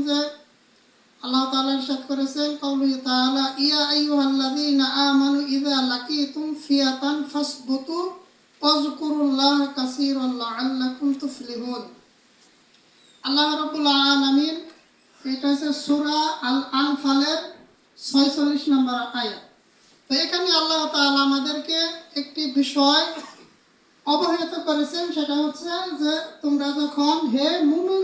যে আল্লাহ তাআলা ইরশাদ করেছেন কাউলুহু তাআলা ইয়া আইয়ুহাল্লাযীনা আমানু ইযা লাকিতুম ফিয়াতান ফাসবুতু ওয়াজকুরুল্লাহা কাসীরান লাআল্লাকুম তুফলিহুন। আল্লাহ রাব্বুল আলামিন, এটা হচ্ছে সূরা আল আনফালের 46 নম্বর আয়াত। তো এখানে আল্লাহ তাআলা আমাদেরকে একটি বিষয় অবহিত করেছেন, সেটা হচ্ছে যে তোমরা যখন হে মুমিন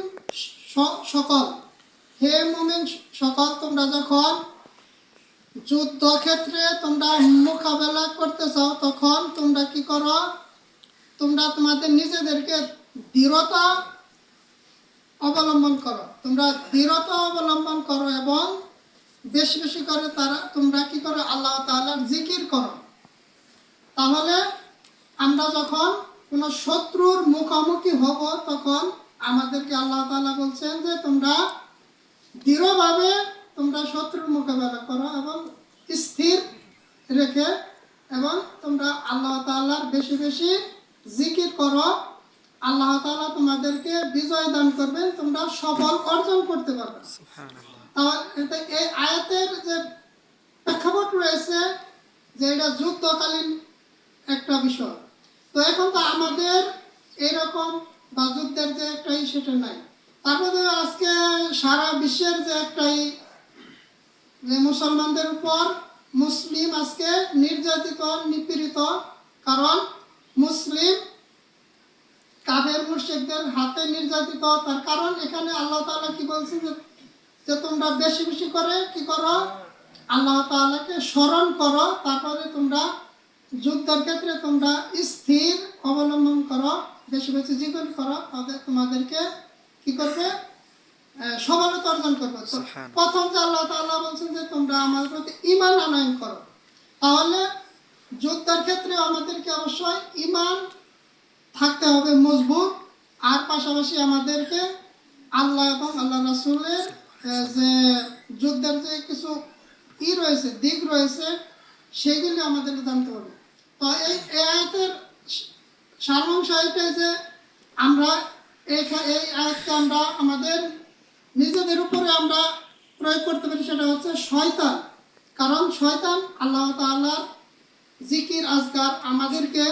সকল তোমরা যখন যুদ্ধক্ষেত্রে তোমরা মোকাবেলা করতে চাও, তখন তোমরা কি করো? তোমরা তোমাদের নিজেদেরকে দৃঢ়তা অবলম্বন করো এবং বেশি বেশি করে তোমরা কি করো? আল্লাহ তাআলার জিকির করো। তাহলে আমরা যখন কোনো শত্রুর মুখোমুখি হব, তখন আমাদেরকে আল্লাহ তাআলা বলছেন যে তোমরা দৃঢ়ভাবে তোমরা শত্রুর মোকাবেলা করো এবং স্থির রেখে, এবং তোমরা আল্লাহ তাআলার বেশি বেশি জিকির করো। আল্লাহ তাআলা তোমাদেরকে বিজয় দান করবেন, তোমরা সফল অর্জন করতে পারবে। তাহলে এই আয়াতের যে প্রেক্ষাপট রয়েছে, যে এটা যুদ্ধকালীন একটা বিষয়। তো এখন তো আমাদের এরকম বা যুদ্ধের যে একটাই সেটা নাই। তারপরে আজকে সারা বিশ্বের যে একটাই, যে মুসলমানদের উপর মুসলিম আজকে নির্যাতিত নিপীড়িত, কারণ মুসলিম কাফের মুশরিকদের হাতে নির্যাতিত। তার কারণ এখানে আল্লাহ তাআলা কি বলছেন, যে তোমরা বেশি বেশি করে কি করো? আল্লাহ তাআলাকে স্মরণ করো, তারপরে তোমরা যুদ্ধের ক্ষেত্রে তোমরা স্থির অবলম্বন করো, বেশি বেশি জিকির করো, তাহলে তোমাদেরকে কি করবে? সফলতা অর্জন করবে। প্রথম যে আল্লাহ তাআলা বলছেন যে তোমরা আমার প্রতি ঈমান আনয়ন করো। তাহলে যুদ্ধের ক্ষেত্রে আমাদেরকে অবশ্যই ঈমান থাকতে হবে মজবুত, আর পাশাপাশি আমাদেরকে আল্লাহ এবং আল্লাহ রাসূলের যে যুদ্ধের যে কিছু রয়েছে, দিক রয়েছে, সেগুলি আমাদেরকে জানতে হবে। তো এই আয়াতের সারাংশ এটাই যে আমরা এই আয়াতকে আমরা আমাদের নিজেদের উপরে আমরা প্রয়োগ করতে পারি। সেটা হচ্ছে শয়তান, কারণ শয়তান আল্লাহ তাআলার জিকির আজকার আমাদেরকে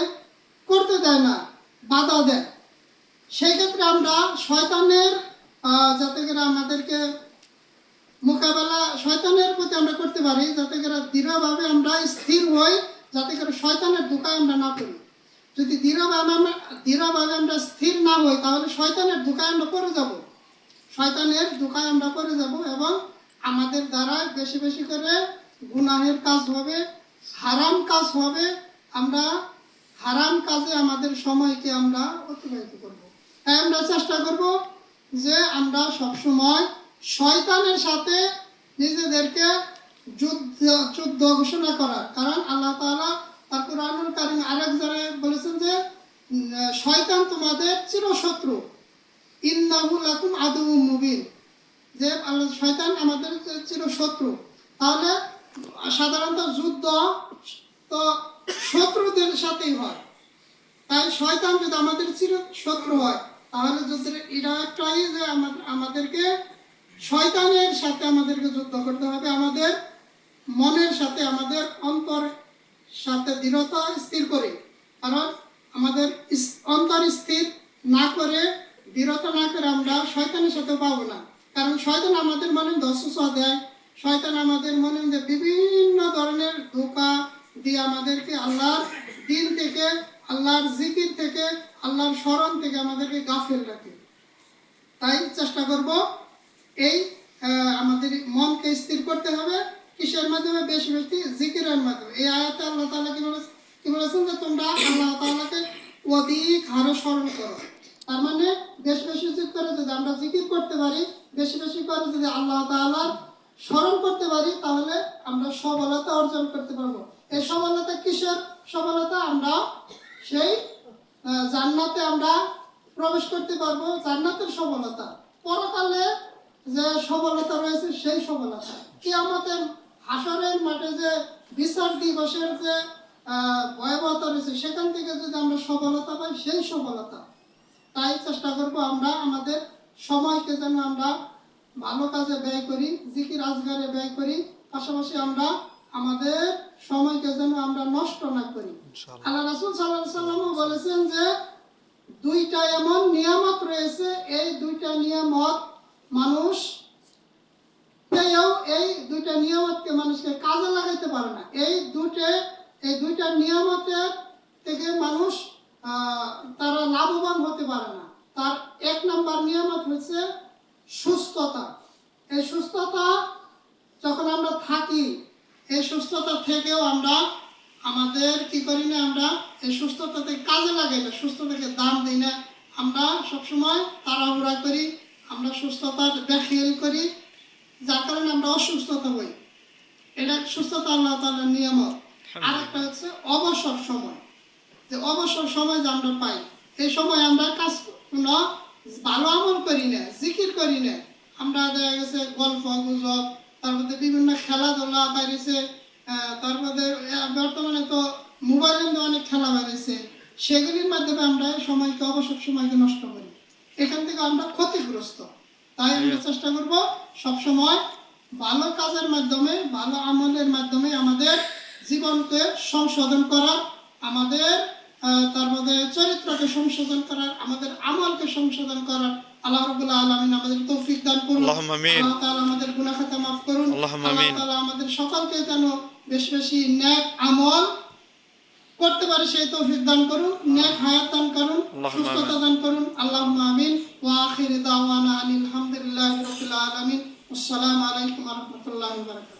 করতে দেয় না, বাধা দেয়। সেই ক্ষেত্রে আমরা শয়তানের যাতে করে আমাদেরকে মোকাবেলা শয়তানের প্রতি আমরা করতে পারি, যাতে করে দৃঢ়ভাবে আমরা স্থির হই, যাতে করে শয়তানের ধোঁকায় আমরা না পড়ি। যদি দৃঢ়ভাবে আমরা স্থির না হই, তাহলে শয়তানের ধোঁকায় আমরা পড়ে যাব, এবং আমাদের দ্বারা বেশি বেশি করে গুনাহের কাজ হবে, হারাম কাজ হবে। আমরা হারাম কাজে আমাদের সময়কে আমরা অতিবাহিত করব। তাই আমরা চেষ্টা করব যে আমরা সবসময় শয়তানের সাথে নিজেদেরকে যুদ্ধ ঘোষণা করার, কারণ আল্লাহ তাআলা তার কুরআনুল কারীম আরেক জায়গায় বলেছেন যে শয়তান তোমাদের চিরশত্রু, ইন্নাহু লাকুম আদুউম মুবিন, যে শয়তান আমাদের চিরশত্রু। তাহলে সাধারণত যুদ্ধ তো শত্রুদের সাথেই হয়, তাই শয়তান যদি আমাদের চিরশত্রু হয়, তাহলে যুদ্ধের এটা একটাই যে আমাদেরকে শয়তানের সাথে আমাদেরকে যুদ্ধ করতে হবে, আমাদের মনের সাথে, আমাদের অন্তর সাথে দৃঢ়তা স্থির করে। কারণ আমাদের অন্তর স্থির না করে, দৃঢ়তা না করে আমরা শয়তানের সাথে পাবো না। কারণ শয়তান আমাদের মনে দশা দেয়, শয়তান আমাদের মনে বিভিন্ন ধরনের ধোঁকা দিয়ে আমাদেরকে আল্লাহর দিন থেকে, আল্লাহর জিকির থেকে, আল্লাহর স্মরণ থেকে আমাদেরকে গাফিল রাখে। তাই চেষ্টা করব এই আমাদের মনকে স্থির করতে হবে। কিসের মাধ্যমে? বেশি বেশি জিকিরের মাধ্যমে। এই আয়াতে আল্লাহ তাআলা কি বলেছেন যে তোমরা আল্লাহ তাআলাকে অধিক হারে স্মরণ করো। তার মানে বেশি বেশি করে যদি আমরা জিকির করতে পারি, বেশি বেশি করে যদি আল্লাহ তাআলার স্মরণ করতে পারি, তাহলে আমরা সফলতা অর্জন করতে পারবো। এই সফলতা কিসের সফলতা? আমরা সেই জান্নাতে আমরা প্রবেশ করতে পারবো, জান্নাতের সফলতা। পরকালে যে সফলতা রয়েছে সেই সফলতা, কিয়ামতের হাসরের মাঠে যে বিচার দিবসের যে ভয়াবহতা রয়েছে, সেখান থেকে যদি আমরা সফলতা পাই, সেই সফলতা। তাই চেষ্টা করব আমরা আমাদের সময়কে যেন আমরা ভালো কাজে ব্যয় করি, জিকির আজগারে ব্যয় করি, পাশাপাশি আমরা আমাদের সময়কে যেন আমরা নষ্ট না করি। ইনশাআল্লাহ। আল্লাহ রাসূল সাল্লাল্লাহু আলাইহি ওয়াসাল্লাম বলেছেন যে দুইটা এমন নিয়ামত রয়েছে, এই দুইটা নিয়ামত মানুষ কেউ এই দুইটা নিয়ামতকে মানুষকে কাজে লাগাইতে পারে না। এই দুইটা নিয়ামতের থেকে মানুষ তারা লাভবান হতে পারে না। তার এক নাম্বার নিয়ামত হচ্ছে সুস্থতা। এই সুস্থতা যখন আমরা থাকি, এই সুস্থতা থেকেও আমরা আমাদের কি করি না, আমরা এই সুস্থতাকে কাজে লাগাই না, সুস্থতাকে দাম দিই না। আমরা সবসময় তাড়াহুড়া করি, আমরা সুস্থতার বেখেয়াল করি, যার কারণে আমরা অসুস্থতা হই। এটা সুস্থতা আল্লাহ তাআলার নিয়ামত। আর একটা হচ্ছে অবসর সময়, যে অবসর সময় যে আমরা পাই, এই সময় আমরা কাজ কোনো ভালো আমল করি না, জিকির করি না, আমরা দেখা গেছে গল্প গুজব, তারপরে বিভিন্ন খেলাধুলা বাইরেছে, তারপরে বর্তমানে তো মোবাইলের মধ্যে অনেক খেলা বেরিয়েছে, সেগুলির মাধ্যমে আমরা সময়কে অবসর সময়কে নষ্ট করি। এখান থেকে আমরা ক্ষতিগ্রস্ত। তাই আমরা চেষ্টা করব সবসময় ভালো কাজের মাধ্যমে, ভালো আমলের মাধ্যমে আমাদের জীবনকে সংশোধন করার, আমাদের তারপরে চরিত্রকে সংশোধন করার, আমাদের আমলকে সংশোধন করার। আল্লাহ রাব্বুল আলামিন আমাদের তৌফিক দান করুন। আল্লাহুম্মা আমিন। আল্লাহ তাআলা আমাদের গুনাহ খাতা মাফ করুন। আল্লাহুম্মা আল্লাহ আমিন। তাআলা আমাদের সকলকে যেন বেশি বেশি নেক আমল করতে পারে সেই তৌফিক দান করুন, নেক হায়াত দান করুন, আল্লাহুম্মা সুস্থতা দান করুন। আল্লাহুম্মা আমিন। ওয়া আখির দাওয়ানা আনিল হামদুলিল্লাহি রাব্বিল আলামিন। আসসালামু আলাইকুম ওয়া রাহমাতুল্লাহি ওয়া বারাকাতুহু।